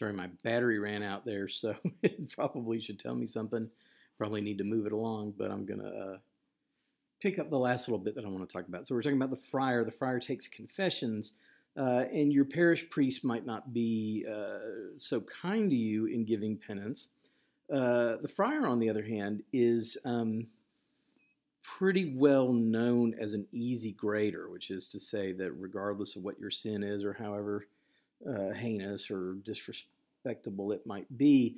Sorry, my battery ran out there, so it probably should tell me something. Probably need to move it along, but I'm going to pick up the last little bit that I want to talk about. So we're talking about the friar. The friar takes confessions, and your parish priest might not be so kind to you in giving penance. The friar, on the other hand, is pretty well known as an easy grader, which is to say that regardless of what your sin is or however heinous or disrespectable it might be,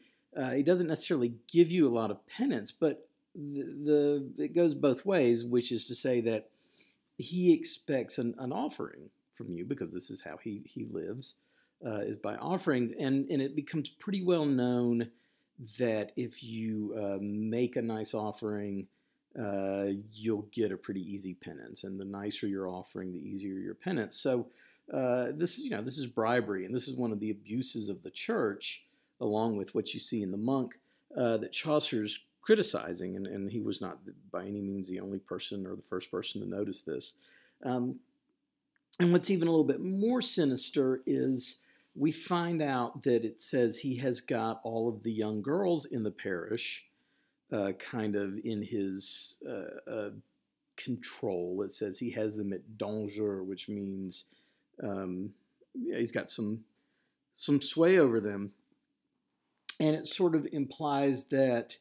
he doesn't necessarily give you a lot of penance, but it goes both ways, which is to say that he expects an offering from you, because this is how he lives, is by offerings, and it becomes pretty well known that if you make a nice offering, you'll get a pretty easy penance, and the nicer your offering, the easier your penance. So this is bribery, and this is one of the abuses of the church, along with what you see in the monk, that Chaucer's criticizing, and he was not by any means the only person or the first person to notice this. And what's even a little bit more sinister is we find out that it says he has got all of the young girls in the parish kind of in his control. It says he has them at danger, which means he's got some sway over them. And it sort of implies that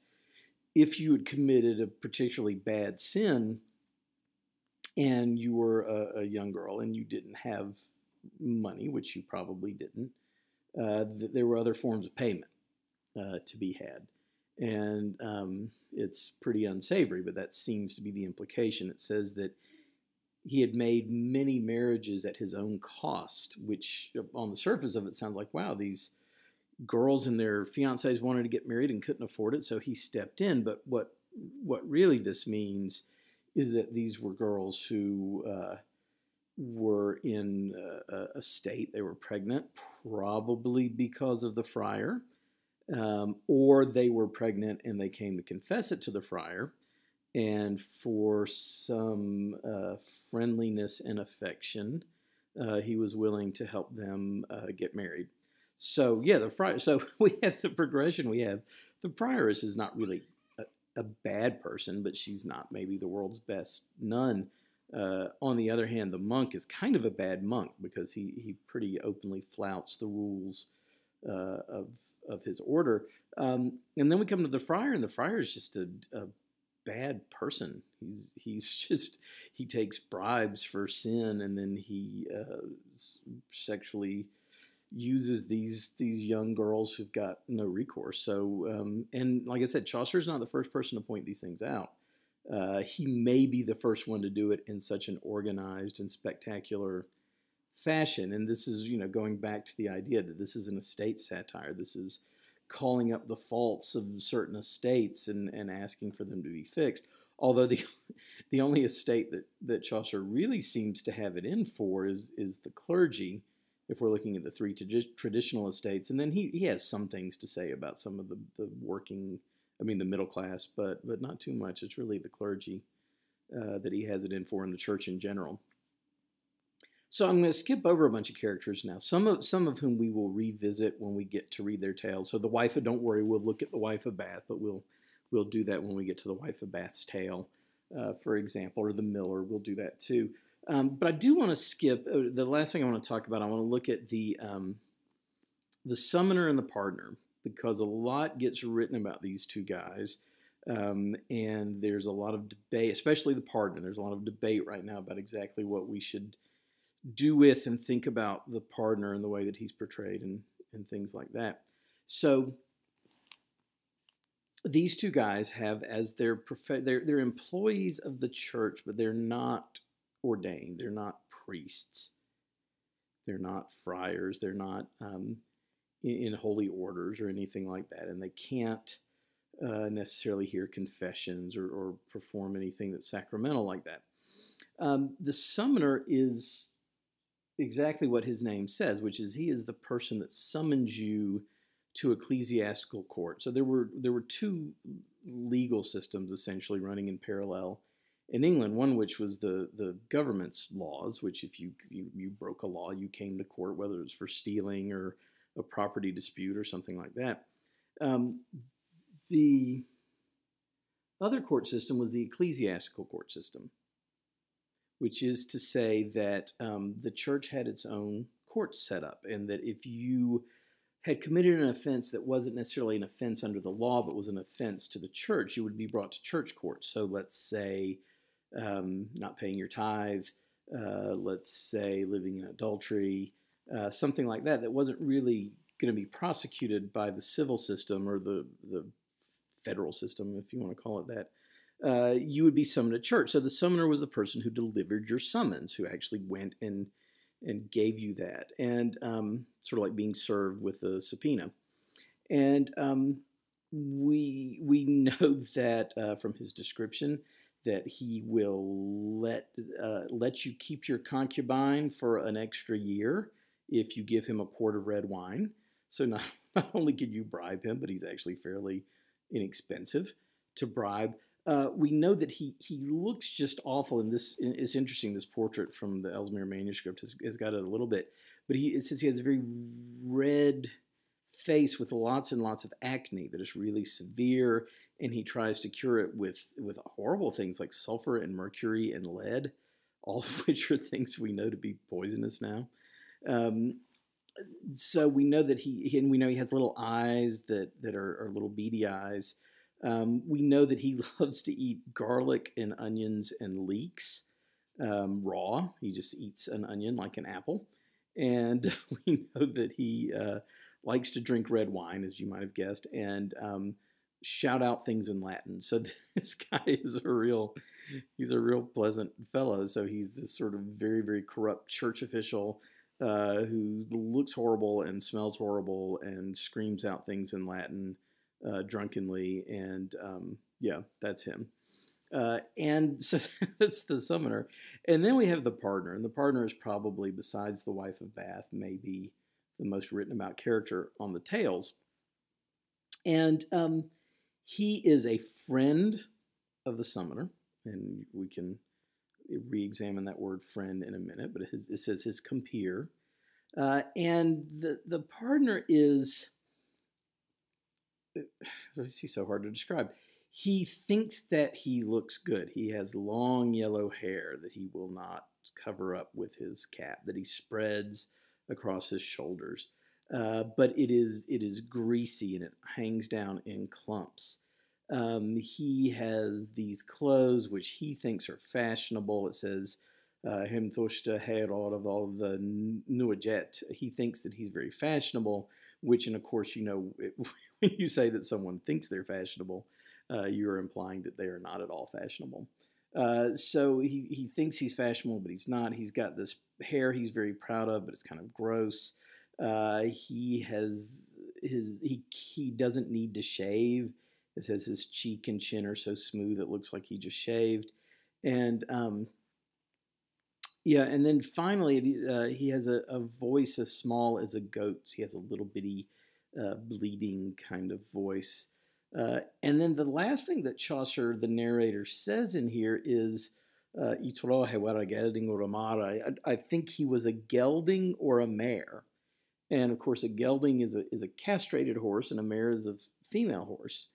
if you had committed a particularly bad sin and you were a young girl and you didn't have money, which you probably didn't, there were other forms of payment to be had. And it's pretty unsavory, but that seems to be the implication. It says that he had made many marriages at his own cost, which on the surface of it sounds like, wow, these girls and their fiancés wanted to get married and couldn't afford it, so he stepped in. But what really this means is that these were girls who were in a state, they were pregnant, probably because of the friar, or they were pregnant and they came to confess it to the friar, and for some friendliness and affection, he was willing to help them get married. So yeah, the friar. So we have the progression. We have the prioress is not really a bad person, but she's not maybe the world's best nun. On the other hand, the monk is kind of a bad monk, because he pretty openly flouts the rules of his order. And then we come to the friar, and the friar is just a bad person. He takes bribes for sin, and then he sexually uses these young girls who've got no recourse. So, and like I said, Chaucer's not the first person to point these things out. He may be the first one to do it in such an organized and spectacular fashion. And this is, going back to the idea that this is an estate satire. This is calling up the faults of certain estates and asking for them to be fixed. Although the only estate that Chaucer really seems to have it in for is the clergy, if we're looking at the three traditional estates. And then he has some things to say about some of the the middle class, but not too much. It's really the clergy that he has it in for, in the church in general. So I'm going to skip over a bunch of characters now, some of whom we will revisit when we get to read their tales. So the wife of, don't worry, we'll look at the wife of Bath, but we'll do that when we get to the wife of Bath's tale, for example, or the miller. We'll do that too. But I do want to skip the last thing I want to talk about. I want to look at the summoner and the pardoner, because a lot gets written about these two guys, and there's a lot of debate, especially the pardoner. There's a lot of debate right now about exactly what we should do with and think about the pardoner and the way that he's portrayed and things like that. So these two guys have as they're employees of the church, but they're not ordained. They're not priests. They're not friars. They're not in holy orders or anything like that, and they can't necessarily hear confessions or perform anything that's sacramental like that. The summoner is exactly what his name says, which is he is the person that summons you to ecclesiastical court. So there were two legal systems essentially running in parallel in England. One which was the government's laws, which if you broke a law, you came to court, whether it was for stealing or a property dispute or something like that. The other court system was the ecclesiastical court system, which is to say that the church had its own courts set up, and that if you had committed an offense that wasn't necessarily an offense under the law, but was an offense to the church, you would be brought to church court. So let's say not paying your tithe, let's say living in adultery, something like that, that wasn't really going to be prosecuted by the civil system or the federal system, if you want to call it that, you would be summoned to church. So the summoner was the person who delivered your summons, who actually went and gave you that, and sort of like being served with a subpoena. And we know that from his description that he will let you keep your concubine for an extra year if you give him a quart of red wine. So not only can you bribe him, but he's actually fairly inexpensive to bribe. We know that he looks just awful, and this is interesting. This portrait from the Ellesmere manuscript has got it a little bit, but it says he has a very red face with lots and lots of acne that is really severe, and he tries to cure it with horrible things like sulfur and mercury and lead, all of which are things we know to be poisonous now. So we know that we know he has little eyes that are little beady eyes. We know that he loves to eat garlic and onions and leeks raw. He just eats an onion like an apple. And we know that he likes to drink red wine, as you might have guessed, and shout out things in Latin. So this guy is he's a real pleasant fellow. So he's this sort of very, very corrupt church official who looks horrible and smells horrible and screams out things in Latin drunkenly, and yeah, that's him. And so that's the summoner. And then we have the partner, and the partner is probably, besides the wife of Bath, maybe the most written about character on the tales. And he is a friend of the summoner, and we can re-examine that word friend in a minute, but it says his compeer. And the partner is, it's so hard to describe. He thinks that he looks good. He has long yellow hair that he will not cover up with his cap, that he spreads across his shoulders. But it is greasy, and it hangs down in clumps. He has these clothes which he thinks are fashionable. It says, "Hem thoshta herod of all the nuajet." He thinks that he's very fashionable, which, and of course, when you say that someone thinks they're fashionable, you're implying that they are not at all fashionable. So he thinks he's fashionable, but he's not. He's got this hair he's very proud of, but it's kind of gross. He doesn't need to shave. It says his cheek and chin are so smooth it looks like he just shaved. And yeah, and then finally he has a voice as small as a goat's. He has a little bitty bleeding kind of voice. And then the last thing that Chaucer, the narrator, says in here is, I think he was a gelding or a mare. And of course, a gelding is a castrated horse, and a mare is a female horse.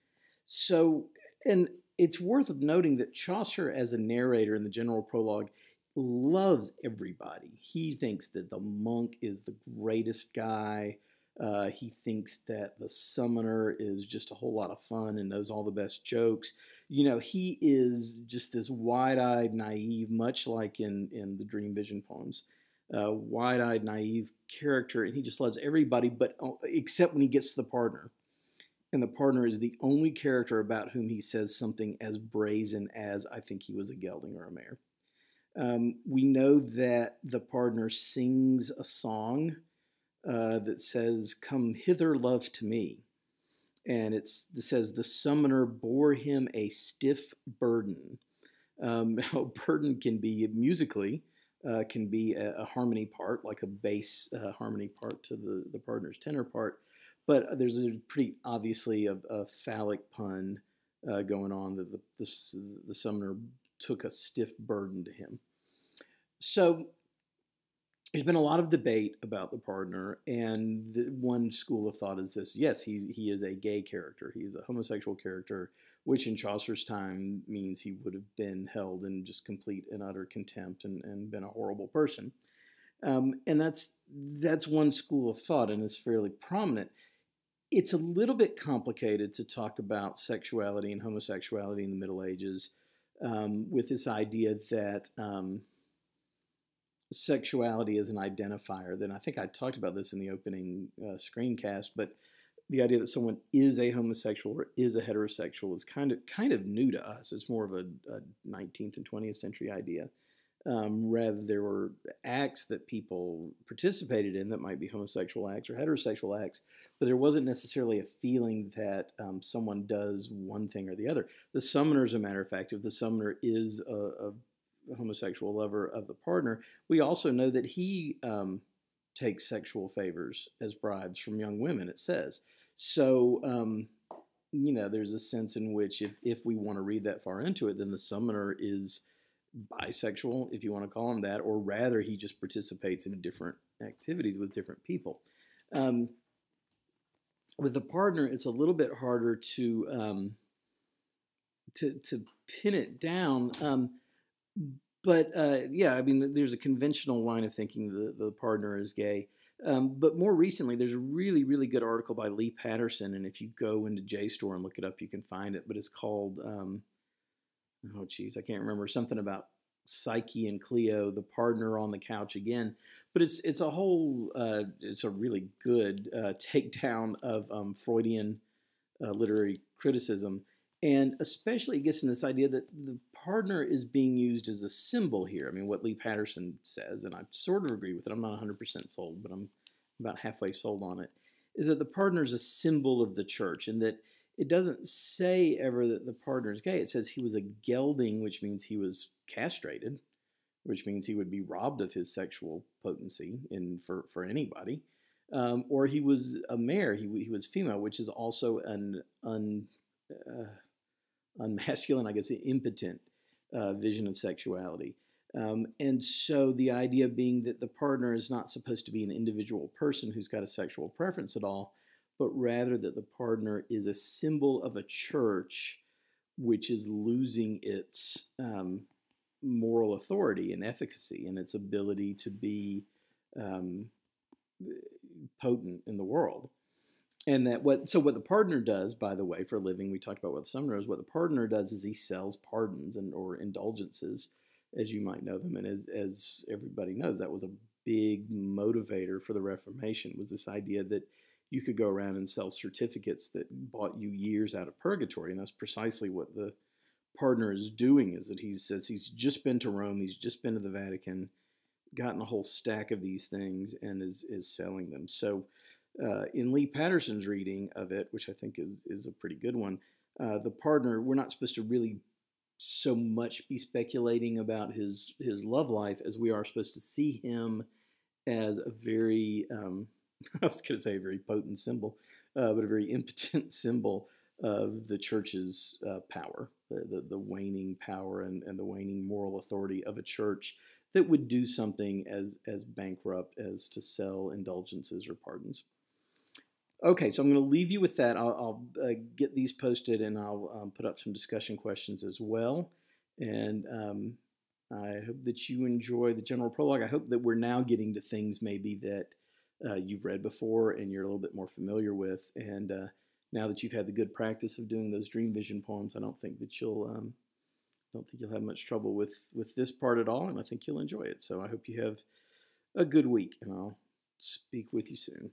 So, and it's worth noting that Chaucer, as a narrator in the general prologue, loves everybody. He thinks that the monk is the greatest guy. He thinks that the summoner is just a whole lot of fun and knows all the best jokes. He is just this wide-eyed, naive, much like in the Dream Vision poems, wide-eyed, naive character, and he just loves everybody, but except when he gets to the partner. And the partner is the only character about whom he says something as brazen as, "I think he was a gelding or a mare." We know that the partner sings a song that says, "Come hither, love, to me." And it says, "The summoner bore him a stiff burden." Now, burden can be musically, can be a harmony part, like a bass harmony part to the partner's tenor part. But there's pretty obviously a phallic pun going on, that the summoner took a stiff burden to him. So there's been a lot of debate about the partner, and one school of thought is this: yes, he is a gay character, he is a homosexual character, which in Chaucer's time means he would have been held in just complete and utter contempt and been a horrible person. And that's one school of thought, and it's fairly prominent. It's a little bit complicated to talk about sexuality and homosexuality in the Middle Ages with this idea that sexuality is an identifier. Then I think I talked about this in the opening screencast, but the idea that someone is a homosexual or is a heterosexual is kind of new to us. It's more of a 19th and 20th century idea. Rather, there were acts that people participated in that might be homosexual acts or heterosexual acts, but there wasn't necessarily a feeling that someone does one thing or the other. The summoner, as a matter of fact, if the summoner is a homosexual lover of the partner, we also know that he takes sexual favors as bribes from young women, it says. So, there's a sense in which if we want to read that far into it, then the summoner is bisexual, if you want to call him that, or rather he just participates in different activities with different people. With the partner, it's a little bit harder to pin it down. But yeah, I mean, there's a conventional line of thinking the partner is gay. But more recently, there's a really, really good article by Lee Patterson, and if you go into JSTOR and look it up, you can find it. But it's called oh geez, I can't remember, something about Psyche and Cleo, the partner on the couch again. But it's a whole, it's a really good takedown of Freudian literary criticism. And especially it gets in this idea that the partner is being used as a symbol here. I mean, what Lee Patterson says, and I sort of agree with it, I'm not 100% sold, but I'm about halfway sold on it, is that the partner is a symbol of the church, and that it doesn't say ever that the partner is gay. It says he was a gelding, which means he was castrated, which means he would be robbed of his sexual potency for anybody. Or he was a mare, he was female, which is also an unmasculine, I guess, impotent vision of sexuality. And so the idea being that the partner is not supposed to be an individual person who's got a sexual preference at all, but rather that the partner is a symbol of a church which is losing its moral authority and efficacy and its ability to be potent in the world. And that what the partner does, by the way, for a living, we talked about what the summoner is. What the partner does is he sells pardons or indulgences, as you might know them. And as everybody knows, that was a big motivator for the Reformation, was this idea that you could go around and sell certificates that bought you years out of purgatory. And that's precisely what the partner is doing, is that he says he's just been to Rome, he's just been to the Vatican, gotten a whole stack of these things, and is selling them. So in Lee Patterson's reading of it, which I think is a pretty good one, the partner, we're not supposed to really so much be speculating about his love life as we are supposed to see him as a very, I was going to say a very potent symbol, but a very impotent symbol of the church's power, the waning power and the waning moral authority of a church that would do something as bankrupt as to sell indulgences or pardons. Okay, so I'm going to leave you with that. I'll get these posted, and I'll put up some discussion questions as well. And I hope that you enjoy the general prologue. I hope that we're now getting to things maybe that you've read before and you're a little bit more familiar with. And now that you've had the good practice of doing those dream vision poems, I don't think that you'll have much trouble with this part at all, and I think you'll enjoy it. So I hope you have a good week, and I'll speak with you soon.